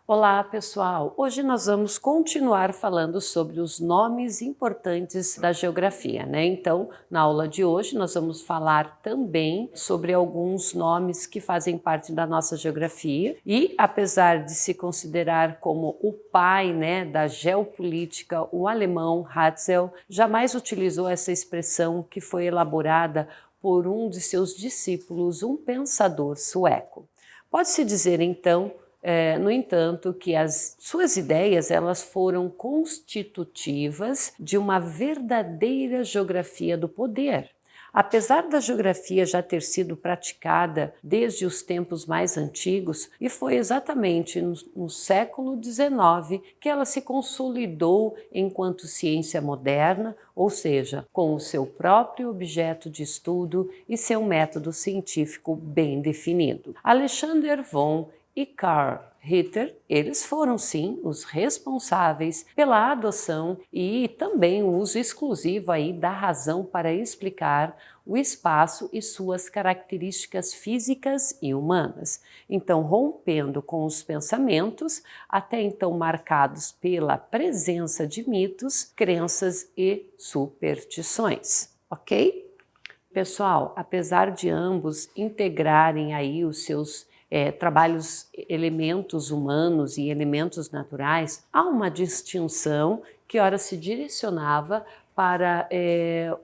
Olá, pessoal! Hoje nós vamos continuar falando sobre os nomes importantes da geografia, né? Então, na aula de hoje, nós vamos falar também sobre alguns nomes que fazem parte da nossa geografia e, apesar de se considerar como o pai, né, da geopolítica, o alemão Hatzel jamais utilizou essa expressão que foi elaborada por um de seus discípulos, um pensador sueco. Pode-se dizer, então, no entanto, que as suas ideias elas foram constitutivas de uma verdadeira geografia do poder. Apesar da geografia já ter sido praticada desde os tempos mais antigos, e foi exatamente no século XIX que ela se consolidou enquanto ciência moderna, ou seja, com o seu próprio objeto de estudo e seu método científico bem definido. Alexander von e Carl Ritter, eles foram sim os responsáveis pela adoção e também o uso exclusivo aí da razão para explicar o espaço e suas características físicas e humanas. Então, rompendo com os pensamentos até então marcados pela presença de mitos, crenças e superstições, ok? Pessoal, apesar de ambos integrarem aí os seus trabalhos, elementos humanos e elementos naturais, há uma distinção que ora se direcionava para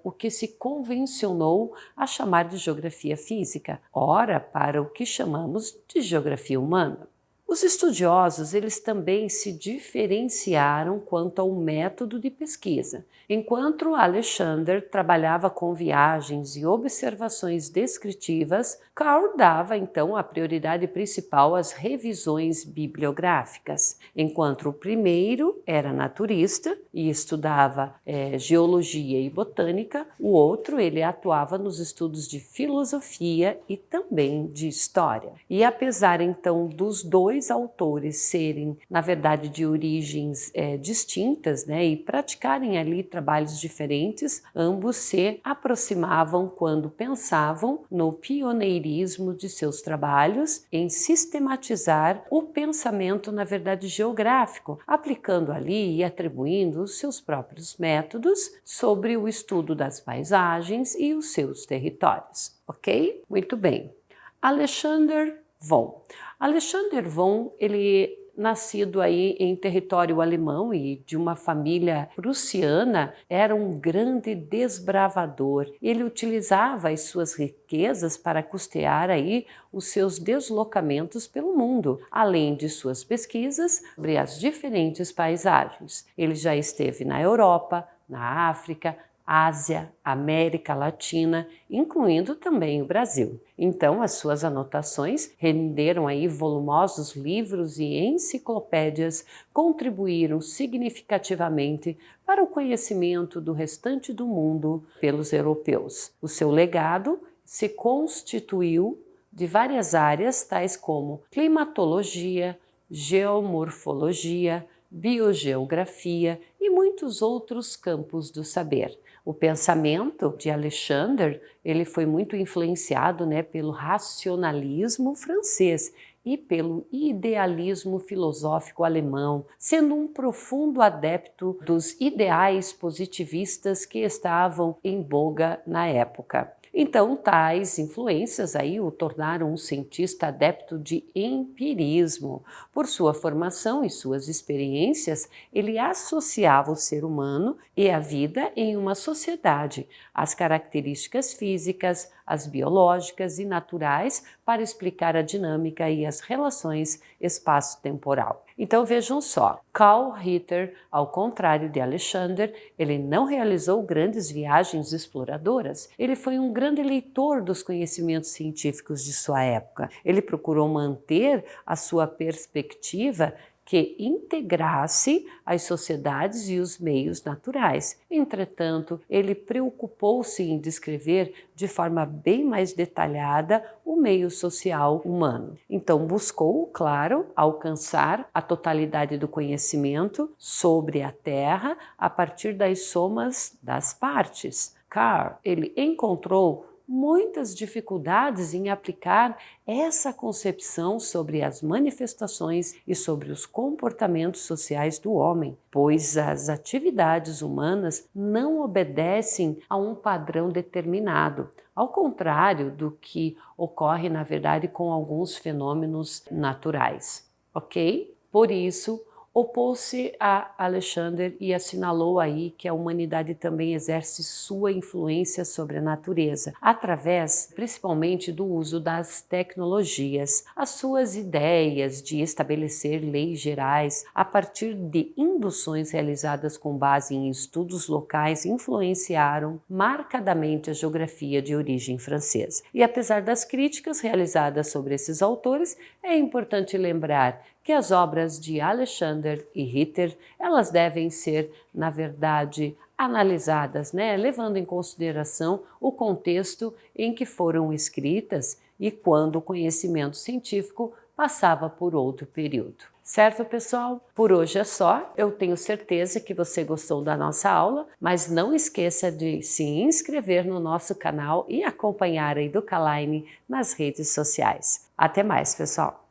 o que se convencionou a chamar de geografia física, ora para o que chamamos de geografia humana. Os estudiosos, eles também se diferenciaram quanto ao método de pesquisa. Enquanto Alexander trabalhava com viagens e observações descritivas, Carl dava então a prioridade principal às revisões bibliográficas. Enquanto o primeiro era naturista e estudava geologia e botânica, o outro ele atuava nos estudos de filosofia e também de história. E apesar então dos dois autores serem, na verdade, de origens distintas, né, e praticarem ali trabalhos diferentes, ambos se aproximavam quando pensavam no pioneirismo de seus trabalhos em sistematizar o pensamento, na verdade, geográfico, aplicando ali e atribuindo os seus próprios métodos sobre o estudo das paisagens e os seus territórios, ok? Muito bem. Alexander von. Alexander von, ele nascido aí em território alemão e de uma família prussiana, era um grande desbravador. Ele utilizava as suas riquezas para custear aí os seus deslocamentos pelo mundo, além de suas pesquisas sobre as diferentes paisagens. Ele já esteve na Europa, na África, Ásia, América Latina, incluindo também o Brasil. Então, as suas anotações renderam aí volumosos livros e enciclopédias, contribuíram significativamente para o conhecimento do restante do mundo pelos europeus. O seu legado se constituiu de várias áreas, tais como climatologia, geomorfologia, biogeografia e muitos outros campos do saber. O pensamento de Alexander, ele foi muito influenciado, né, pelo racionalismo francês e pelo idealismo filosófico alemão, sendo um profundo adepto dos ideais positivistas que estavam em voga na época. Então, tais influências aí o tornaram um cientista adepto de empirismo. Por sua formação e suas experiências, ele associava o ser humano e a vida em uma sociedade, as características físicas, as biológicas e naturais para explicar a dinâmica e as relações espaço-temporal. Então vejam só, Carl Ritter, ao contrário de Alexander, ele não realizou grandes viagens exploradoras, ele foi um grande leitor dos conhecimentos científicos de sua época. Ele procurou manter a sua perspectiva que integrasse as sociedades e os meios naturais. Entretanto, ele preocupou-se em descrever de forma bem mais detalhada o meio social humano. Então, buscou, claro, alcançar a totalidade do conhecimento sobre a Terra a partir das somas das partes. Carl, ele encontrou muitas dificuldades em aplicar essa concepção sobre as manifestações e sobre os comportamentos sociais do homem, pois as atividades humanas não obedecem a um padrão determinado, ao contrário do que ocorre, na verdade, com alguns fenômenos naturais, ok? Por isso, opôs-se a Alexander e assinalou aí que a humanidade também exerce sua influência sobre a natureza, através principalmente do uso das tecnologias. As suas ideias de estabelecer leis gerais a partir de induções realizadas com base em estudos locais influenciaram marcadamente a geografia de origem francesa. E apesar das críticas realizadas sobre esses autores, é importante lembrar que as obras de Alexander e Ritter, elas devem ser, na verdade, analisadas, levando em consideração o contexto em que foram escritas e quando o conhecimento científico passava por outro período. Certo, pessoal? Por hoje é só. Eu tenho certeza que você gostou da nossa aula, mas não esqueça de se inscrever no nosso canal e acompanhar a Educaline nas redes sociais. Até mais, pessoal!